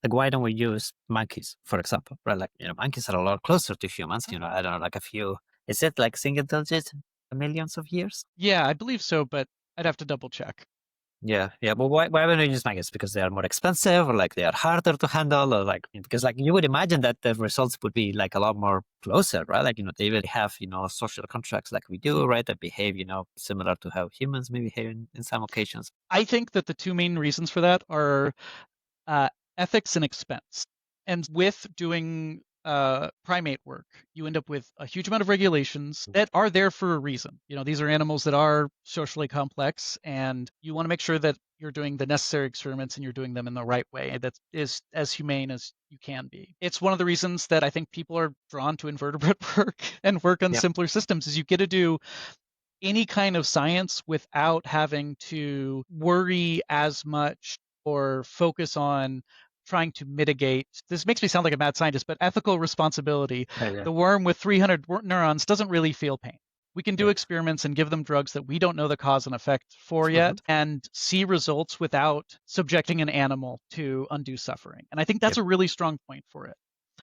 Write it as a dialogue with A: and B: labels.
A: Like, why don't we use monkeys, for example, right? Like, monkeys are a lot closer to humans, I don't know, like a few, is it like single digit millions of years?
B: Yeah, I believe so, but I'd have to double check.
A: Yeah, yeah. But why wouldn't you use maggots? Because they are more expensive, or like they are harder to handle, or like because like you would imagine that the results would be like a lot more closer, right? Like they really have social contracts like we do, right? That behave similar to how humans may behave in some occasions.
B: I think that the two main reasons for that are uh, ethics and expense. And with doing primate work, you end up with a huge amount of regulations that are there for a reason. These are animals that are socially complex, and you want to make sure that you're doing the necessary experiments and you're doing them in the right way that is as humane as you can be. It's one of the reasons that I think people are drawn to invertebrate work and work on
A: Yeah,
B: simpler systems is you get to do any kind of science without having to worry as much or focus on trying to mitigate. This makes me sound like a mad scientist, but ethical responsibility.
A: yeah, yeah,
B: The worm with 300 neurons doesn't really feel pain. We can do
A: yeah.
B: experiments and give them drugs that we don't know the cause and effect for
A: Mhm.
B: yet and see results without subjecting an animal to undue suffering. And I think
A: Yeah.
B: that's a really strong point for it.